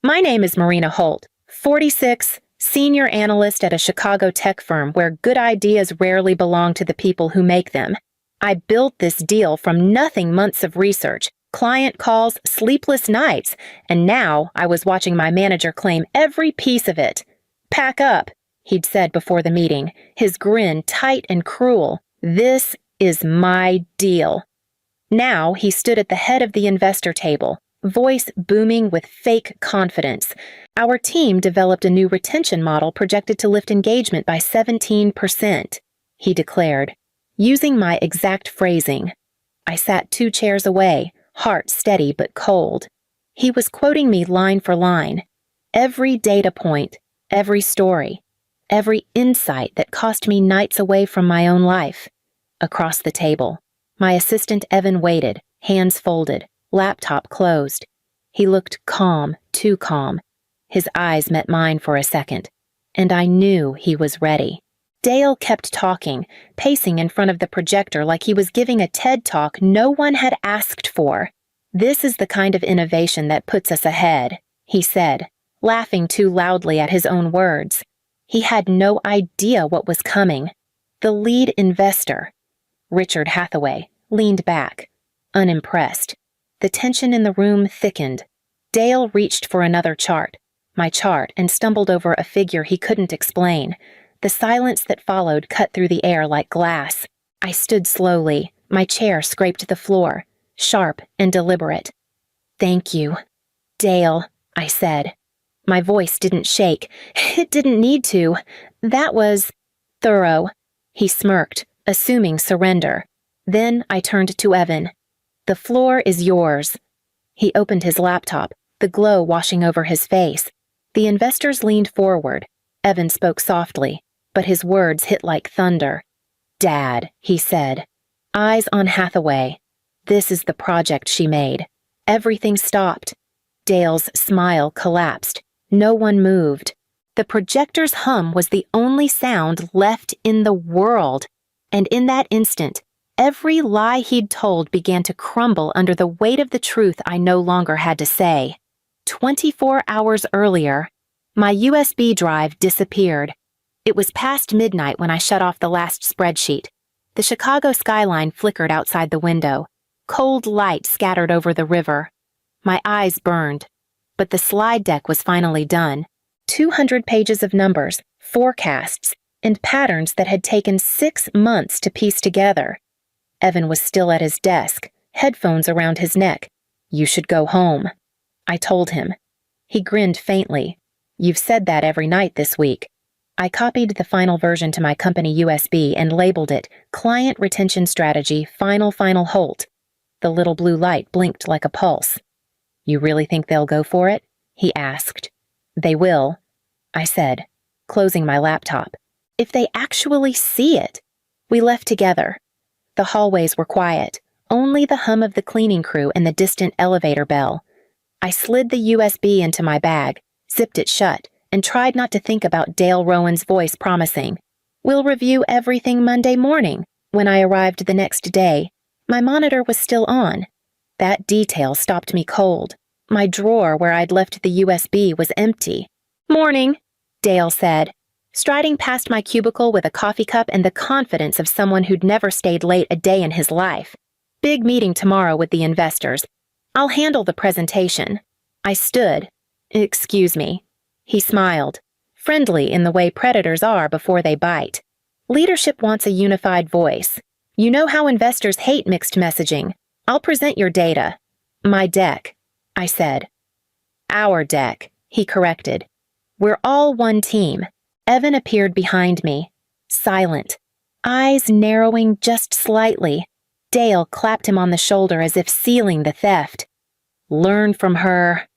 My name is Marina Holt, 46, senior analyst at a Chicago tech firm where good ideas rarely belong to the people who make them. I built this deal from nothing months of research, client calls, sleepless nights, and now I was watching my manager claim every piece of it. "Pack up," he'd said before the meeting, his grin tight and cruel. "This is my deal." Now he stood at the head of the investor table, voice booming with fake confidence. "Our team developed a new retention model projected to lift engagement by 17%, he declared, using my exact phrasing. I sat 2 chairs away, heart steady but cold. He was quoting me line for line. Every data point, every story, every insight that cost me nights away from my own life. Across the table, my assistant Evan waited, hands folded, laptop closed. He looked calm, too calm. His eyes met mine for a second, and I knew he was ready. Dale kept talking, pacing in front of the projector like he was giving a TED Talk no one had asked for. "This is the kind of innovation that puts us ahead," he said, laughing too loudly at his own words. He had no idea what was coming. The lead investor, Richard Hathaway, leaned back, unimpressed. The tension in the room thickened. Dale reached for another chart, my chart, and stumbled over a figure he couldn't explain. The silence that followed cut through the air like glass. I stood slowly, my chair scraped the floor, sharp and deliberate. "Thank you, Dale," I said. My voice didn't shake. It didn't need to. That was thorough. He smirked, assuming surrender. Then I turned to Evan. "The floor is yours." He opened his laptop, the glow washing over his face. The investors leaned forward. Evan spoke softly, but his words hit like thunder. "Dad," he said. Eyes on Hathaway. "This is the project she made." Everything stopped. Dale's smile collapsed. No one moved. The projector's hum was the only sound left in the world. And in that instant, every lie he'd told began to crumble under the weight of the truth I no longer had to say. 24 hours earlier, my USB drive disappeared. It was past midnight when I shut off the last spreadsheet. The Chicago skyline flickered outside the window. Cold light scattered over the river. My eyes burned. But the slide deck was finally done. 200 pages of numbers, forecasts, and patterns that had taken 6 months to piece together. Evan was still at his desk, headphones around his neck. "You should go home," I told him. He grinned faintly. "You've said that every night this week." I copied the final version to my company USB and labeled it Client Retention Strategy Final Holt. The little blue light blinked like a pulse. "You really think they'll go for it?" he asked. "They will," I said, closing my laptop. "If they actually see it." We left together. The hallways were quiet, only the hum of the cleaning crew and the distant elevator bell. I slid the USB into my bag, zipped it shut, and tried not to think about Dale Rowan's voice promising, "We'll review everything Monday morning." When I arrived the next day, my monitor was still on. That detail stopped me cold. My drawer where I'd left the USB was empty. "Morning," Dale said, striding past my cubicle with a coffee cup and the confidence of someone who'd never stayed late a day in his life. "Big meeting tomorrow with the investors. I'll handle the presentation." I stood. "Excuse me." He smiled, friendly in the way predators are before they bite. "Leadership wants a unified voice. You know how investors hate mixed messaging. I'll present your data." "My deck," I said. "Our deck," he corrected. "We're all one team." Evan appeared behind me, silent, eyes narrowing just slightly. Dale clapped him on the shoulder as if sealing the theft. "Learn from her.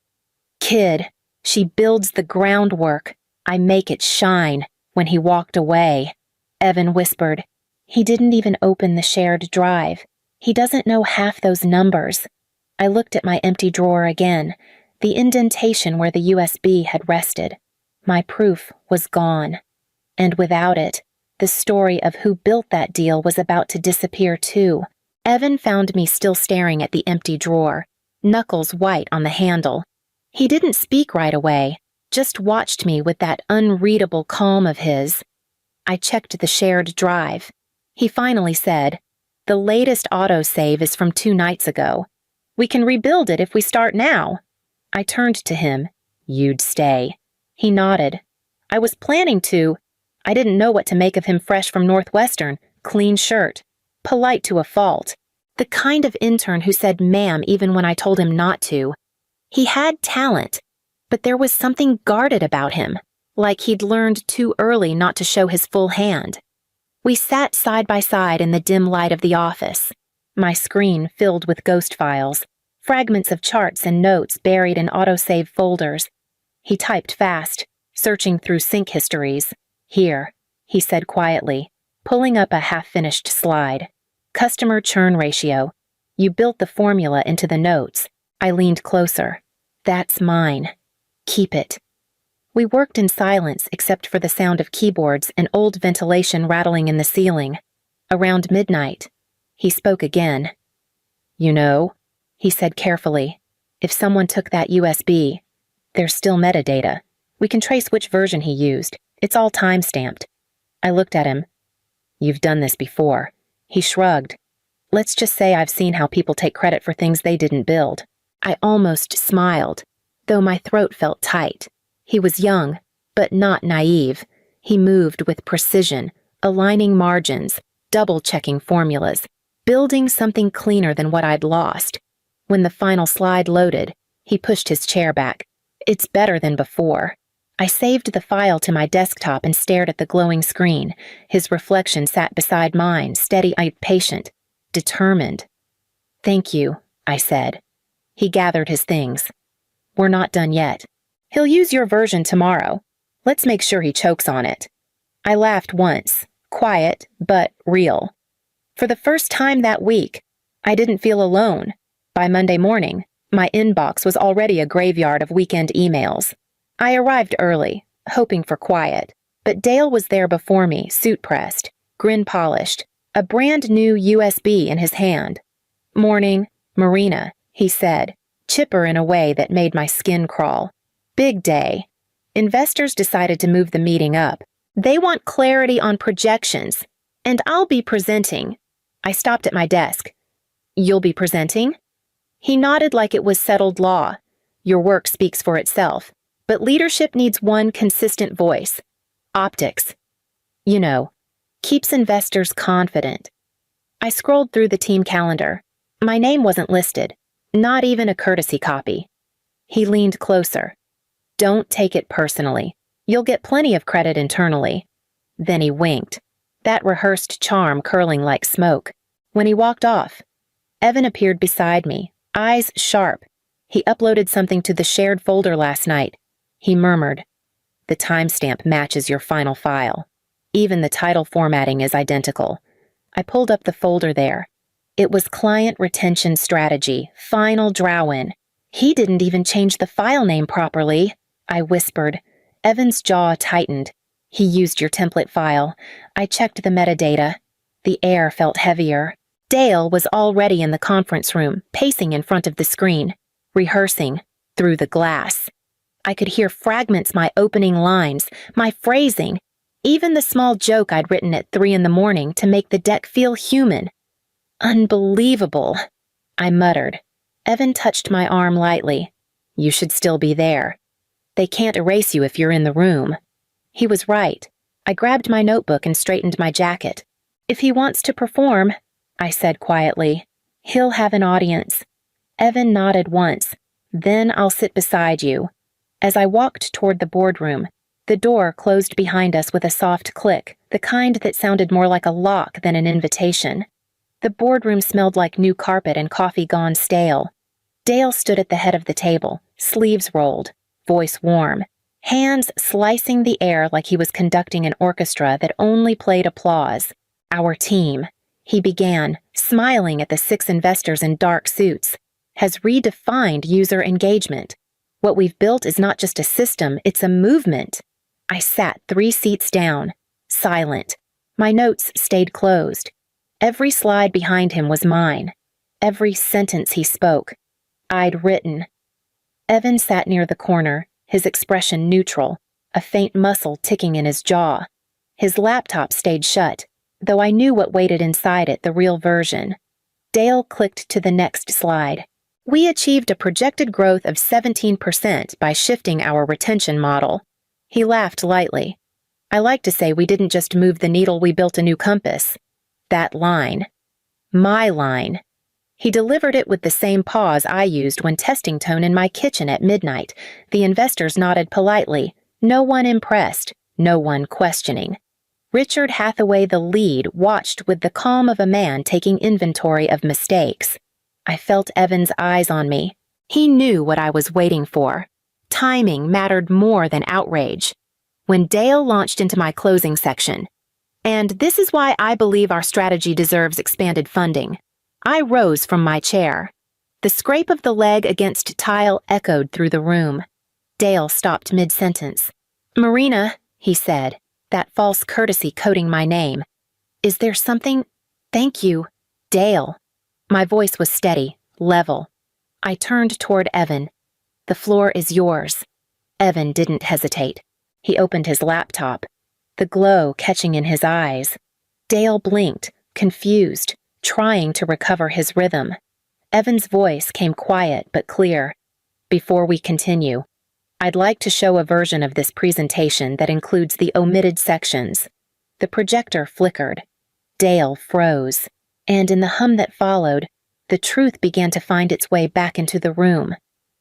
Kid, she builds the groundwork. I make it shine." When he walked away, Evan whispered, "He didn't even open the shared drive. He doesn't know half those numbers." I looked at my empty drawer again, the indentation where the USB had rested. My proof was gone. And without it, the story of who built that deal was about to disappear too. Evan found me still staring at the empty drawer, knuckles white on the handle. He didn't speak right away, just watched me with that unreadable calm of his. I checked the shared drive. He finally said, "The latest autosave is from 2 nights ago. We can rebuild it if we start now." I turned to him. "You'd stay." He nodded. "I was planning to. I didn't know what to make of him fresh from Northwestern, clean shirt, polite to a fault. The kind of intern who said ma'am even when I told him not to. He had talent, but there was something guarded about him, like he'd learned too early not to show his full hand. We sat side by side in the dim light of the office, my screen filled with ghost files, fragments of charts and notes buried in autosave folders. He typed fast, searching through sync histories. "Here," he said quietly, pulling up a half-finished slide. "Customer churn ratio. You built the formula into the notes." I leaned closer. "That's mine. Keep it." We worked in silence except for the sound of keyboards and old ventilation rattling in the ceiling. Around midnight, he spoke again. "You know," he said carefully, "if someone took that USB, there's still metadata. We can trace which version he used. It's all time-stamped." I looked at him. "You've done this before." He shrugged. "Let's just say I've seen how people take credit for things they didn't build." I almost smiled, though my throat felt tight. He was young, but not naive. He moved with precision, aligning margins, double-checking formulas, building something cleaner than what I'd lost. When the final slide loaded, he pushed his chair back. "It's better than before." I saved the file to my desktop and stared at the glowing screen. His reflection sat beside mine, steady-eyed, patient, determined. "Thank you," I said. He gathered his things. "We're not done yet. He'll use your version tomorrow. Let's make sure he chokes on it." I laughed once, quiet but real. For the first time that week, I didn't feel alone. By Monday morning, my inbox was already a graveyard of weekend emails. I arrived early, hoping for quiet, but Dale was there before me, suit pressed, grin polished, a brand new USB in his hand. "Morning, Marina," he said, chipper in a way that made my skin crawl. "Big day. Investors decided to move the meeting up. They want clarity on projections, and I'll be presenting." I stopped at my desk. "You'll be presenting?" He nodded like it was settled law. "Your work speaks for itself, but leadership needs one consistent voice. Optics. You know, keeps investors confident." I scrolled through the team calendar. My name wasn't listed, not even a courtesy copy. He leaned closer. "Don't take it personally. You'll get plenty of credit internally." Then he winked, that rehearsed charm curling like smoke. When he walked off, Evan appeared beside me, eyes sharp. He uploaded something to the shared folder last night. He murmured, "The timestamp matches your final file. Even the title formatting is identical." I pulled up the folder there. It was Client Retention Strategy, Final Drawin. He didn't even change the file name properly, I whispered. Evan's jaw tightened. "He used your template file. I checked the metadata." The air felt heavier. Dale was already in the conference room, pacing in front of the screen, rehearsing through the glass. I could hear fragments my opening lines, my phrasing, even the small joke I'd written at 3 a.m. to make the deck feel human. "Unbelievable," I muttered. Evan touched my arm lightly. "You should still be there. They can't erase you if you're in the room." He was right. I grabbed my notebook and straightened my jacket. "If he wants to perform," I said quietly, "he'll have an audience." Evan nodded once. "Then I'll sit beside you." As I walked toward the boardroom, the door closed behind us with a soft click, the kind that sounded more like a lock than an invitation. The boardroom smelled like new carpet and coffee gone stale. Dale stood at the head of the table, sleeves rolled, voice warm, hands slicing the air like he was conducting an orchestra that only played applause. "Our team," he began, smiling at the 6 investors in dark suits, "has redefined user engagement. What we've built is not just a system, it's a movement." I sat 3 seats down, silent. My notes stayed closed. Every slide behind him was mine. Every sentence he spoke, I'd written. Evan sat near the corner, his expression neutral, a faint muscle ticking in his jaw. His laptop stayed shut, though I knew what waited inside it, the real version. Dale clicked to the next slide. We achieved a projected growth of 17% by shifting our retention model. He laughed lightly. I like to say we didn't just move the needle, we built a new compass. That line. My line. He delivered it with the same pause I used when testing tone in my kitchen at midnight. The investors nodded politely, no one impressed, no one questioning. Richard Hathaway, the lead, watched with the calm of a man taking inventory of mistakes. I felt Evan's eyes on me. He knew what I was waiting for. Timing mattered more than outrage. When Dale launched into my closing section, and this is why I believe our strategy deserves expanded funding, I rose from my chair. The scrape of the leg against tile echoed through the room. Dale stopped mid-sentence. "Marina," he said, that false courtesy coating my name. "Is there something—" "Thank you, Dale." My voice was steady, level. I turned toward Evan. "The floor is yours." Evan didn't hesitate. He opened his laptop, the glow catching in his eyes. Dale blinked, confused, trying to recover his rhythm. Evan's voice came quiet but clear. "Before we continue, I'd like to show a version of this presentation that includes the omitted sections." The projector flickered. Dale froze. And in the hum that followed, the truth began to find its way back into the room.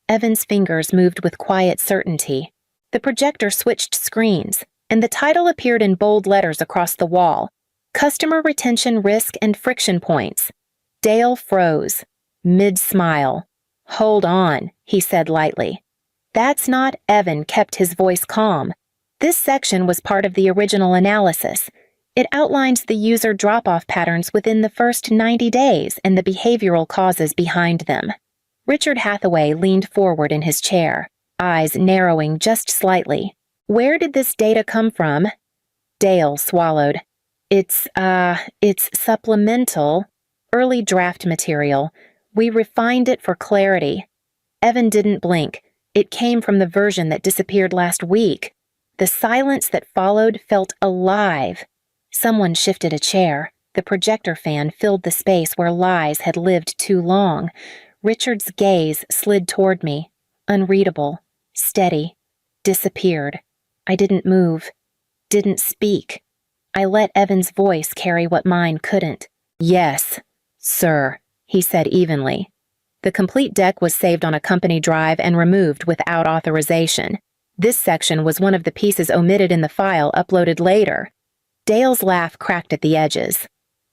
Evan's fingers moved with quiet certainty. The projector switched screens, and the title appeared in bold letters across the wall. Customer Retention Risk and Friction Points. Dale froze, mid-smile. "Hold on," he said lightly. "That's not—" Evan kept his voice calm. "This section was part of the original analysis. It outlines the user drop-off patterns within the first 90 days and the behavioral causes behind them." Richard Hathaway leaned forward in his chair, eyes narrowing just slightly. "Where did this data come from?" Dale swallowed. It's supplemental, early draft material. We refined it for clarity." Evan didn't blink. It came from the version that disappeared last week. The silence that followed felt alive. Someone shifted a chair. The projector fan filled the space where lies had lived too long. Richard's gaze slid toward me, unreadable, steady, disappeared. I didn't move, didn't speak. I let Evan's voice carry what mine couldn't. "Yes, sir," he said evenly. The complete deck was saved on a company drive and removed without authorization. This section was one of the pieces omitted in the file uploaded later. Dale's laugh cracked at the edges.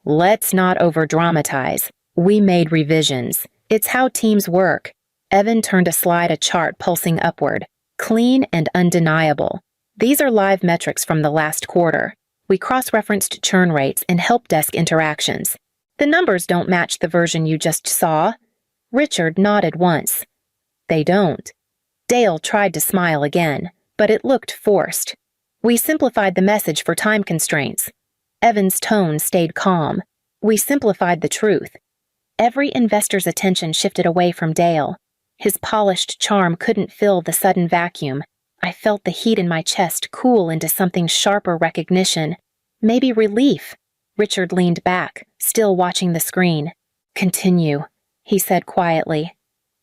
"Let's not over-dramatize. We made revisions. It's how teams work." Evan turned aside a chart pulsing upward, clean and undeniable. "These are live metrics from the last quarter. We cross-referenced churn rates and help desk interactions. The numbers don't match the version you just saw." Richard nodded once. "They don't." Dale tried to smile again, but it looked forced. "We simplified the message for time constraints." Evan's tone stayed calm. "We simplified the truth." Every investor's attention shifted away from Dale. His polished charm couldn't fill the sudden vacuum. I felt the heat in my chest cool into something sharper recognition. Maybe relief. Richard leaned back, still watching the screen. "Continue," he said quietly.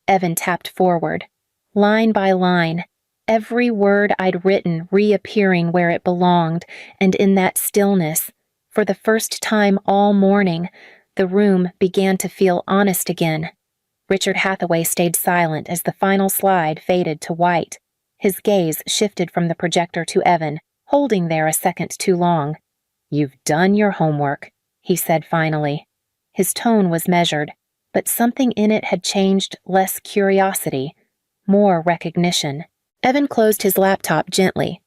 Evan tapped forward. Line by line, every word I'd written reappearing where it belonged, and in that stillness, for the first time all morning, the room began to feel honest again. Richard Hathaway stayed silent as the final slide faded to white. His gaze shifted from the projector to Evan, holding there a second too long. "You've done your homework," he said finally. His tone was measured, but something in it had changed. Less curiosity, more recognition. Evan closed his laptop gently.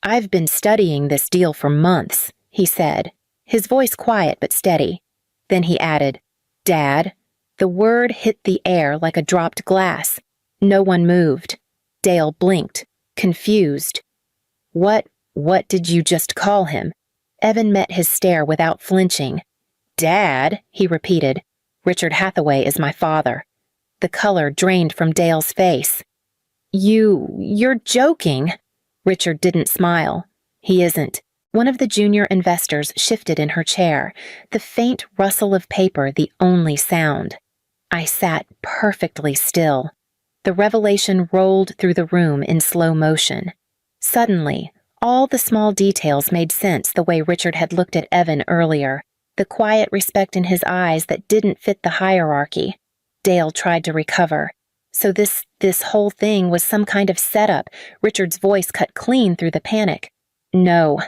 "I've been studying this deal for months," he said, his voice quiet but steady. Then he added, "Dad." The word hit the air like a dropped glass. No one moved. Dale blinked, confused. What did you just call him?" Evan met his stare without flinching. "Dad," he repeated. "Richard Hathaway is my father." The color drained from Dale's face. You're joking. Richard didn't smile. He isn't. One of the junior investors shifted in her chair, the faint rustle of paper the only sound. I sat perfectly still. The revelation rolled through the room in slow motion. Suddenly, all the small details made sense the way Richard had looked at Evan earlier, the quiet respect in his eyes that didn't fit the hierarchy. Dale tried to recover. So this whole thing was some kind of setup. Richard's voice cut clean through the panic. No.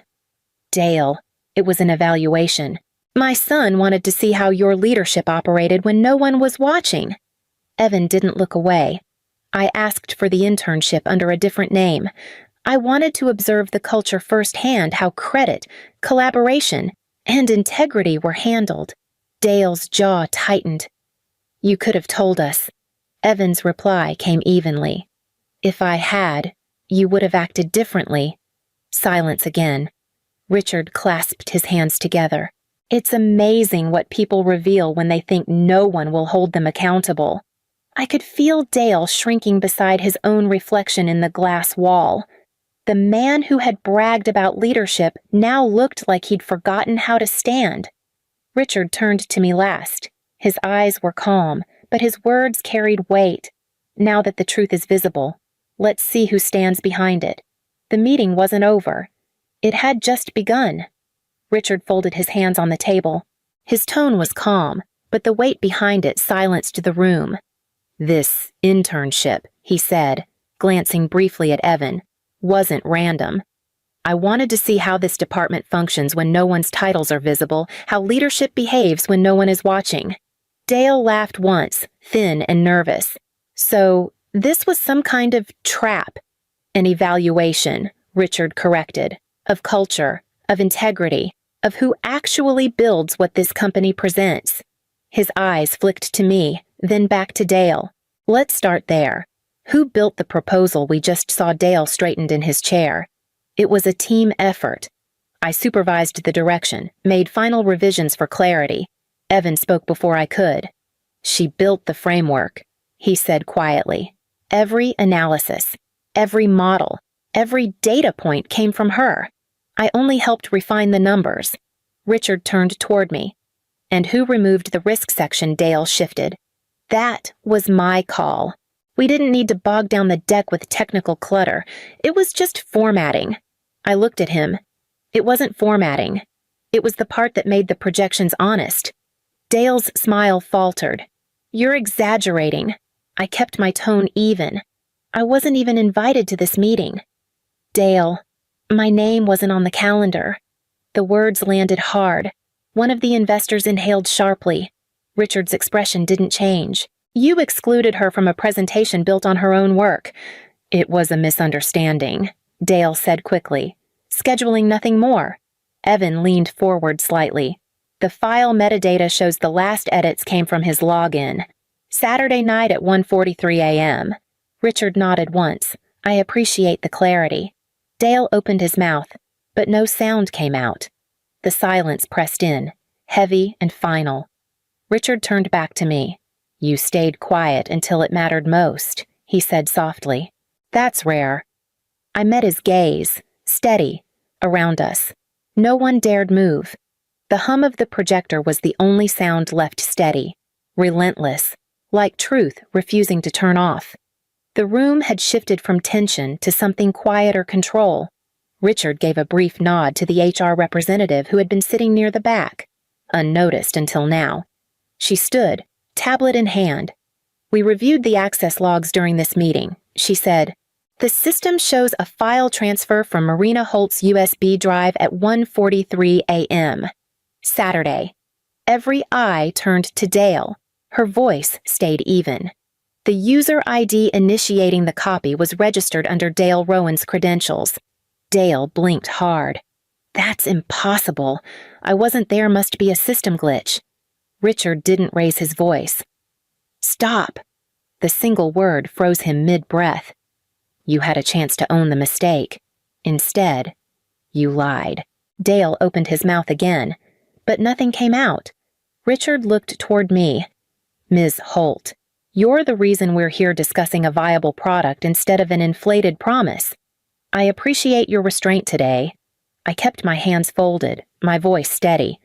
Dale, it was an evaluation. My son wanted to see how your leadership operated when no one was watching. Evan didn't look away. I asked for the internship under a different name. I wanted to observe the culture firsthand, how credit, collaboration, and integrity were handled. Dale's jaw tightened. You could have told us. Evan's reply came evenly. If I had, you would have acted differently. Silence again. Richard clasped his hands together. It's amazing what people reveal when they think no one will hold them accountable. I could feel Dale shrinking beside his own reflection in the glass wall. The man who had bragged about leadership now looked like he'd forgotten how to stand. Richard turned to me last. His eyes were calm, but his words carried weight. Now that the truth is visible, let's see who stands behind it. The meeting wasn't over. It had just begun. Richard folded his hands on the table. His tone was calm, but the weight behind it silenced the room. This internship, he said, glancing briefly at Evan, wasn't random. I wanted to see how this department functions when no one's titles are visible, how leadership behaves when no one is watching. Dale laughed once, thin and nervous. So, this was some kind of trap. An evaluation, Richard corrected, of culture, of integrity, of who actually builds what this company presents. His eyes flicked to me, then back to Dale. Let's start there. Who built the proposal we just saw? Dale straightened in his chair. It was a team effort. I supervised the direction, made final revisions for clarity. Evan spoke before I could. She built the framework, he said quietly. Every analysis, every model, every data point came from her. I only helped refine the numbers. Richard turned toward me. And who removed the risk section? Dale shifted. That was my call. We didn't need to bog down the deck with technical clutter. It was just formatting. I looked at him. It wasn't formatting. It was the part that made the projections honest. Dale's smile faltered. You're exaggerating. I kept my tone even. I wasn't even invited to this meeting. Dale, my name wasn't on the calendar. The words landed hard. One of the investors inhaled sharply. Richard's expression didn't change. You excluded her from a presentation built on her own work. It was a misunderstanding, Dale said quickly, scheduling nothing more. Evan leaned forward slightly. The file metadata shows the last edits came from his login. Saturday night at 1:43 a.m. Richard nodded once. I appreciate the clarity. Dale opened his mouth, but no sound came out. The silence pressed in, heavy and final. Richard turned back to me. You stayed quiet until it mattered most, he said softly. That's rare. I met his gaze, steady, around us. No one dared move. The hum of the projector was the only sound left steady, relentless, like truth refusing to turn off. The room had shifted from tension to something quiet or control. Richard gave a brief nod to the HR representative who had been sitting near the back, unnoticed until now. She stood, tablet in hand. We reviewed the access logs during this meeting, she said. The system shows a file transfer from Marina Holt's USB drive at 1:43 a.m. Saturday. Every eye turned to Dale. Her voice stayed even. The user ID initiating the copy was registered under Dale Rowan's credentials. Dale blinked hard. That's impossible. I wasn't there, must be a system glitch. Richard didn't raise his voice. Stop. The single word froze him mid-breath. You had a chance to own the mistake. Instead, you lied. Dale opened his mouth again, but nothing came out. Richard looked toward me. Ms. Holt, You're the reason we're here discussing a viable product instead of an inflated promise. I appreciate your restraint today. I kept my hands folded, my voice steady.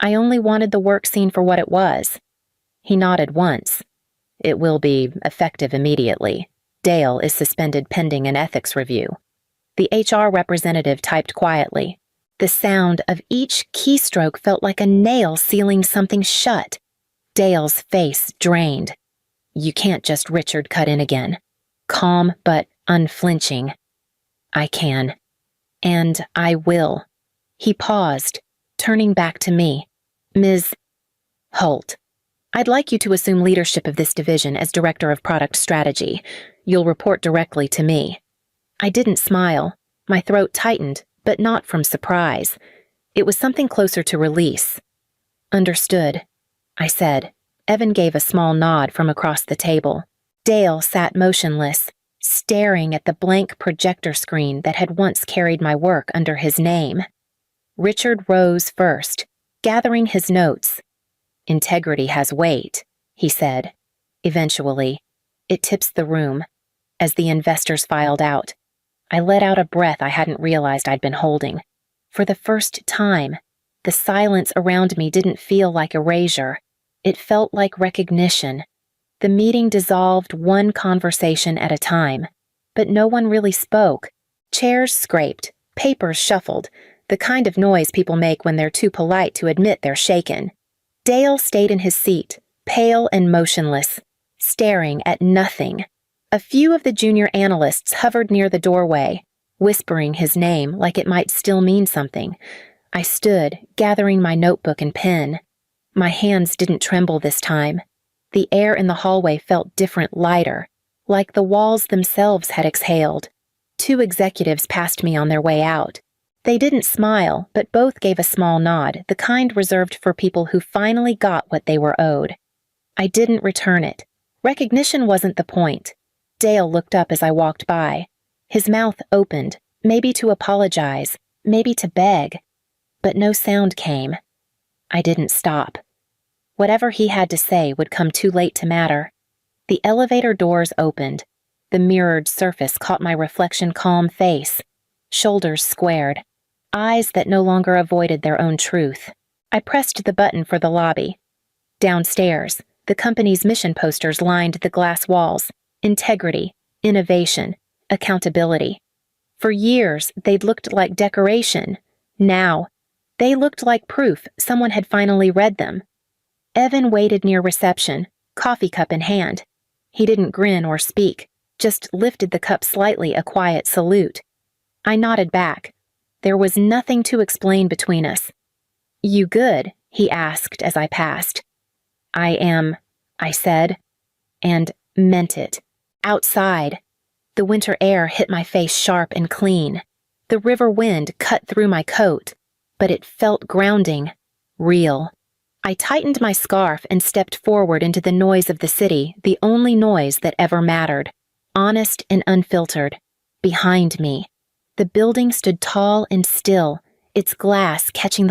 I only wanted the work seen for what it was. He nodded once. It will be effective immediately. Dale is suspended pending an ethics review. The HR representative typed quietly. The sound of each keystroke felt like a nail sealing something shut. Dale's face drained. You can't just Richard cut in again. Calm but unflinching. I can. And I will. He paused, turning back to me. Ms. Holt, I'd like you to assume leadership of this division as Director of Product Strategy. You'll report directly to me. I didn't smile. My throat tightened, but not from surprise. It was something closer to release. Understood, I said. Evan gave a small nod from across the table. Dale sat motionless, staring at the blank projector screen that had once carried my work under his name. Richard rose first, gathering his notes. Integrity has weight, he said. Eventually, it tips the room. As the investors filed out, I let out a breath I hadn't realized I'd been holding. For the first time, the silence around me didn't feel like erasure. It felt like recognition. The meeting dissolved one conversation at a time, but no one really spoke. Chairs scraped, papers shuffled, the kind of noise people make when they're too polite to admit they're shaken. Dale stayed in his seat, pale and motionless, staring at nothing. A few of the junior analysts hovered near the doorway, whispering his name like it might still mean something. I stood, gathering my notebook and pen. My hands didn't tremble this time. The air in the hallway felt different, lighter, like the walls themselves had exhaled. 2 executives passed me on their way out. They didn't smile, but both gave a small nod, the kind reserved for people who finally got what they were owed. I didn't return it. Recognition wasn't the point. Dale looked up as I walked by. His mouth opened, maybe to apologize, maybe to beg. But no sound came. I didn't stop. Whatever he had to say would come too late to matter. The elevator doors opened. The mirrored surface caught my reflection calm face. Shoulders squared. Eyes that no longer avoided their own truth. I pressed the button for the lobby. Downstairs, the company's mission posters lined the glass walls. Integrity, innovation, accountability. For years, they'd looked like decoration. Now, they looked like proof someone had finally read them. Evan waited near reception, coffee cup in hand. He didn't grin or speak, just lifted the cup slightly, a quiet salute. I nodded back. There was nothing to explain between us. You good? He asked as I passed. I am, I said, and meant it. Outside, the winter air hit my face sharp and clean. The river wind cut through my coat, but it felt grounding, real. I tightened my scarf and stepped forward into the noise of the city, the only noise that ever mattered, honest and unfiltered. Behind me, the building stood tall and still, its glass catching the